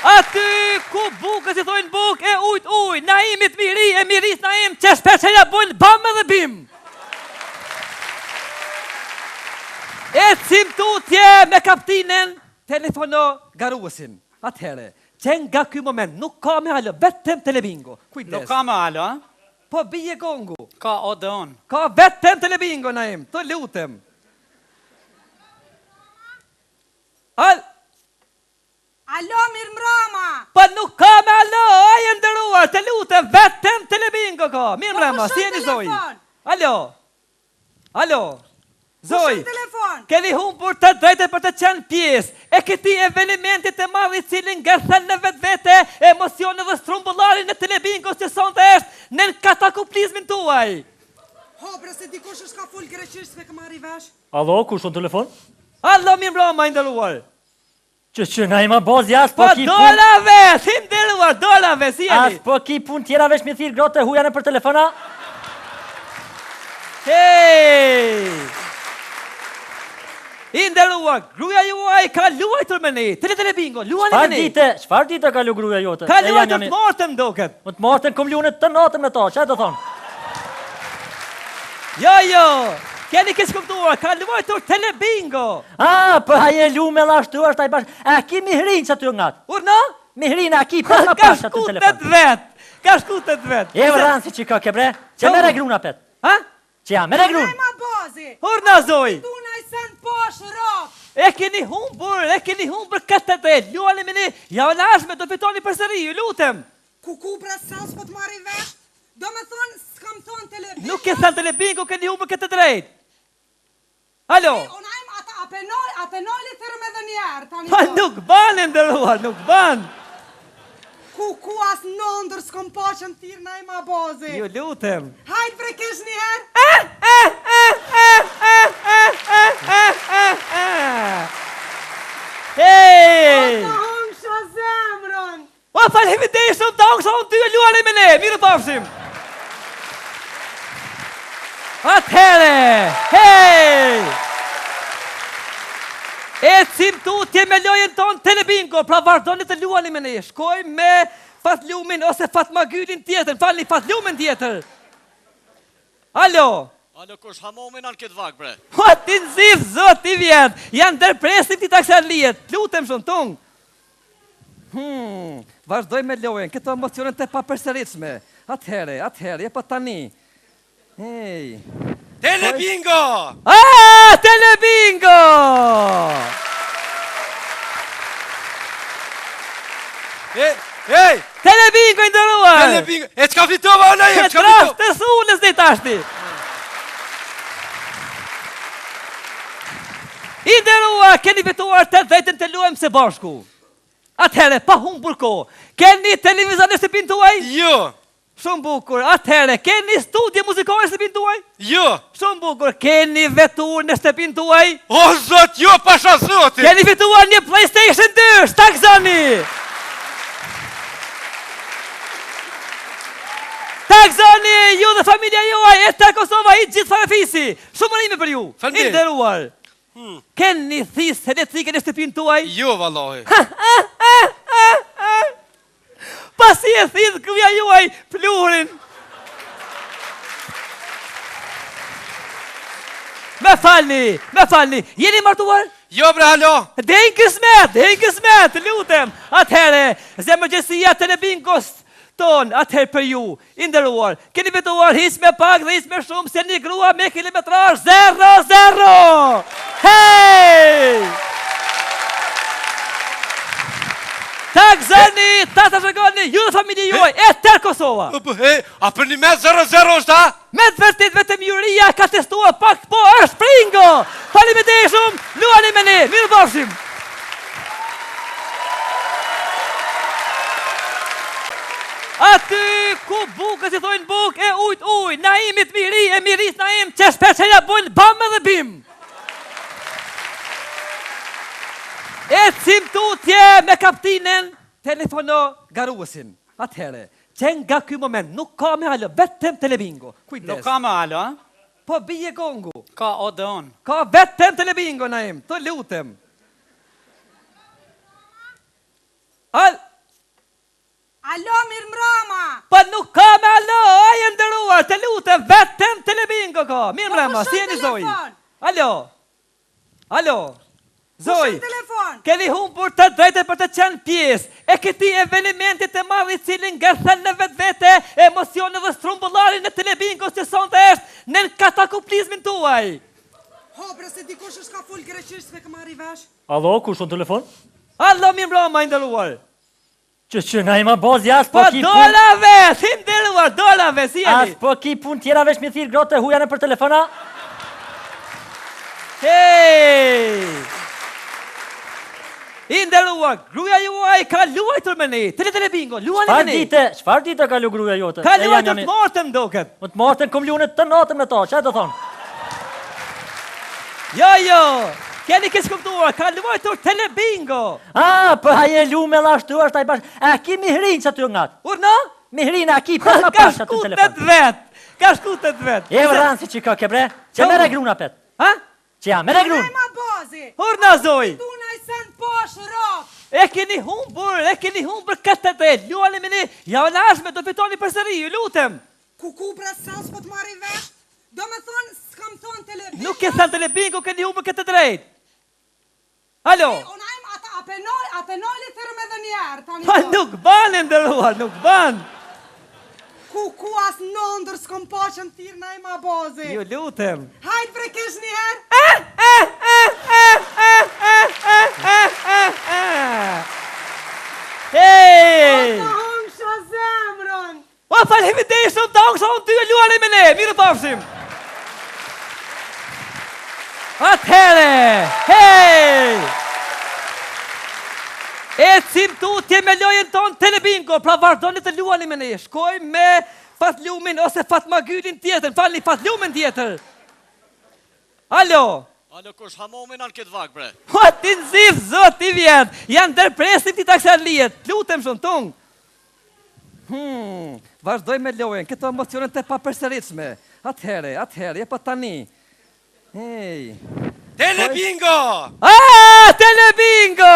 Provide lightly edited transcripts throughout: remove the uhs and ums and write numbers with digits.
Aty ku bukës i thojnë buk e ujt uj, Naimit miri e miris Naim, që shpesheja bojnë bam edhe bim. Ecim tutje me kaptinen, telefono garuesin. Atëhere, që nga ky moment nuk ka me alo, vetëm telebingo. Kujdes. Nuk ka me alo, a? Po bije gongu. Ka odeon. Ka vetëm telebingo, Naim, të lutem. Alo, mirë mrama! Po nuk ka me alo, aje ndëruar, të lutem, vetëm telebingo ka. Mirë mrema, si jeni Zoj? Alo, Zoj, keni humbur të drejtë për të qenë pjesë, e këti evenimentit të madh i cilin ngërthen në vetë vete emocione dhe strumbullarin në telebingos që sonte është në katakuplizmin tuaj. Ho, bre, se dikush është ka full greqisht me këmari vesh. Alo, kush në telefon? Alo, mirë mbroma, i ndëruar. Që na ima bozi as po ki pun... dolave, si ndëruar, dolave, si jeni? As po ki pun tjera vesh me thirë grote huja në për telefona? Hej! I ndëruar, gruaja juaj ka luajtur me ne, telebingo, luani me ne. Çfarë dite ka lu gruaja jote? Ka luajtur të martën doket. Më të martën kom lunet të natën me ta, çfarë do thonë? Jo, keni keq kuptuar, ka luajtur telebingo. Po haje lu me lashtu është ai bash. A ki mihrin që aty ngat? Urna? Mihrin a ki pas ma pas aty telefon. Ka shkutet vet. E vransi që ka ke bre. Që mere gruna pet. Ha? Që ja, mere grun. Ma bozi. Urna Zoj. Tu na i sen posh rok. E keni humbur këtë drejt. Luani me ne, ja lashme do fitoni përsëri, ju lutem. Ku bre sa s'po të marri vesh? Do me thonë, s'kam thonë telebingo. Nuk e thënë telebingo, keni humbur këtë drejt. Alo. Onajm, apenoj li thërëm edhe njerë. Pa nuk ban e ndëruar, nuk ban. Ku as nëndër s'kom po që në tirë na i ma bozi. Ju lutem. Hajt bre kesh njerë. Hej! Ata hongsha zemrën. O, faleminderit të hongsha unë ty e luani me ne, mirë pafshim. Atëhere, hej! Ecim tutje me lojën tonë telebingo, pra vazhdoni të luani me ne. Shkoj me Fatlumin ose Fatmagylin tjetër, falni Fatlumin tjetër. Alo. Alo, kush hamomin anë këtë vak, bre? O, ti nëzif, zot, ti vjen. Janë dërpresim ti taksar lijet. Lutem shumë, tung. Vazhdoj me lojën, këto emocionet të papërsëritshme. Atëhere, je pa tani. Hej. Telebingo! Telebingo! Ej! Telebingo i ndëruar! Telebingo! E çka fitova ona jem, çka fitova? fitova? Të thunës dhe tashti! I ndëruar, keni fituar të dhejtën të luajmë së bashku. Atëhere, pa humbur kohë, keni televizor në shtëpinë tuaj? Jo! Shumë bukur, atëhere, keni studje muzikore në shtëpinë tuaj? Jo! Shumë bukur, keni vetur në shtëpinë tuaj? O, zot, jo, pasha zotit! Keni fituar një PlayStation 2, shtakzoni! Takzoni, ju dhe familja juaj, e të Kosova, i gjithë farafisi! Shumë rime për ju! Falënderit. Inderuar! Keni thisë elektrike në shtëpinë tuaj? Jo, vallahi! Pasi e thithë këvja juaj pluhurin. Me falni, jeni martuar? Jo, bre, halo! Dejnë kësmet, lutem. Atëhere, zemërgjësia telebingos ton, atëherë për ju, inderuar, keni vetuar his me pak dhe his me shumë, se një grua me kilometrash 0-0. Hej! Takzoni, tata shërgoni, ju dhe familje juaj, e tërë Kosova. A për një me 0-0 është, ha? Me të vërtit vetëm juria ka testuar pak, po është pringo. Faleminderit shumë, luani me ne, mirë bashim. Aty ku bukës i thojnë buk e ujt uj, Naimit miri e miris Naim, që shpesheja bojnë bam edhe bim. Ecim tutje me kaptinen, telefono garuesin. Atëhere, që nga ky moment nuk ka me alo, vetëm telebingo. Kujdes. Nuk ka me alo, a? Po bije gongu. Ka odeon. Ka vetëm telebingo, Naim, të lutem. mirë mrema, si jeni Zoj? telefon. Alo, alo, Zoj, Kush telefon? keni humbur të drejtë për të qenë pjesë e këtij eventi të madh i cili ngërthen në vetvete emocione dhe strumbullarin në telebingos që sonte është në katakuplizmin tuaj. Ho, bre, se dikush është ka full greqisht me këmari vesh. Allo, kush në telefon? Allo, mirë mrema, inderuar. Që na ima bozi, as po Pa ki dolave, si nderuar, dolave, si As jeni? po ki pun tjera vesh me thirë grote huja në për telefona? Hej! Inderuar, gruaja juaj ka luajtur me ne, telebingo, luani me ne. Çfarë dite ka lu gruaja jote? Ka luajtur të mortëm doket. Më të martën kom lunet të natën me ta, që e të thonë? Jo, keni kesh kuptuar, ka luajtur telebingo. Po haje lu me lashtu është ai bash. A ki mihrin që aty ngat? Urna? Mihrin a ki pas ma Ka pash aty në shkutet telefon. vet, ka shkutet vet. E vran si që ka kebre? Që mere gruna pet? Ha? Që ja, mere grun? Najma bozi. Urna Zoj, Tu na i sen posh rop. e keni humbur këtë drejt, luani me ne, ja lashme, do fitoni përsëri, ju lutem. Ku bre, sa s'po të marri vesh? Do me thonë, s'kam thonë telebingo. Nuk e thënë telebingo, keni humbur këtë drejt. Alo? Unajm ata penoli thërëm edhe njerë. tani Pa po. nuk ban e ndërruar, nuk ban. Ku as nëndër s'kom po që në tirë najma bozi. Ju lutem. Hajt bre kesh njerë. Hej! Ta hongsha zemrën. O, faleminderit të hongsha unë ty e luani me ne, mirë pafshim. Atëhere, hej! Ecim tutje me lojën tonë telebingo, pra vazhdoni të luani me ne. Shkojmë me Fatlumin ose Fatmagylin tjetër, falni Fatlumin tjetër. Alo? Alo, kush hamomin anë këtë vak, bre? O, ti nëzif, zot, ti vjen. Janë dërpresim ti taksarlijet. Lutem shumë, tung. Vazhdoj me lojën, këto emocionet e papërsëritshme. Atëhere, je pa tani. Hej. Telebingo! Telebingo!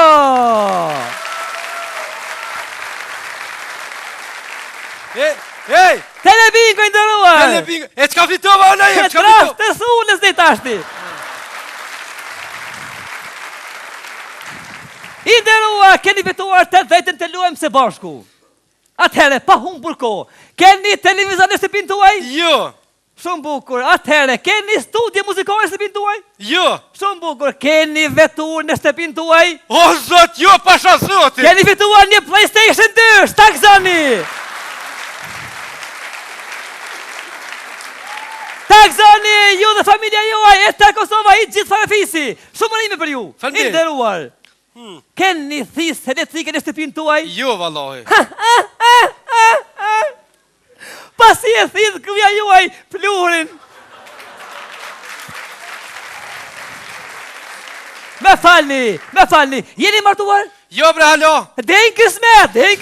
Ej, Telebingo i ndëruar! telebingo! E çka fitova ona E e, çka trast fitova? të sulës dhe tashti! I ndëruar, keni fituar të vetën të luajmë së bashku. Atëhere, pa humbur kohë, keni televizor në shtëpinë tuaj? Jo, Shumë bukur. Atëhere, keni studje muzikore në shtëpinë tuaj? jo! Shumë bukur. Keni vetur në shtëpinë tuaj? O, zot, jo, pasha zotit! Keni fituar një PlayStation 2, shtakzoni! Takzoni, ju dhe familja juaj, e të Kosova, i gjithë farafisi. Shumë rime për ju. Faleminderit. Inderuar. Keni thisë elektrike në shtëpinë tuaj? Jo, vallahi. Pasi e thithë gruaja juaj pluhurin. Me falni, jeni martuar? Jo, bre, halo! Dejnë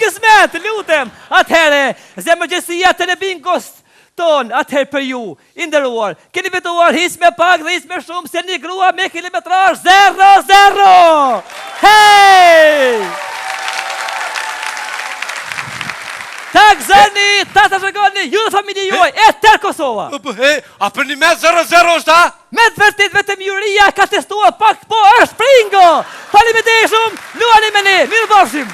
kësmet, lutem. Atëhere, zemërgjësia telebingos ton, atëherë për ju, inderuar, keni fituar his me pak dhe his me shumë, se një grua me kilometrazh 0-0. Hej! Takzoni, ta të shëgoni, ju dhe familje juaj, e tërë Kosova. A për një me 0-0 është, ha? Me të vërtet vetëm juria ka testuar pak, po është pringo. Faleminderit shumë, luani me ne, mirë bashim.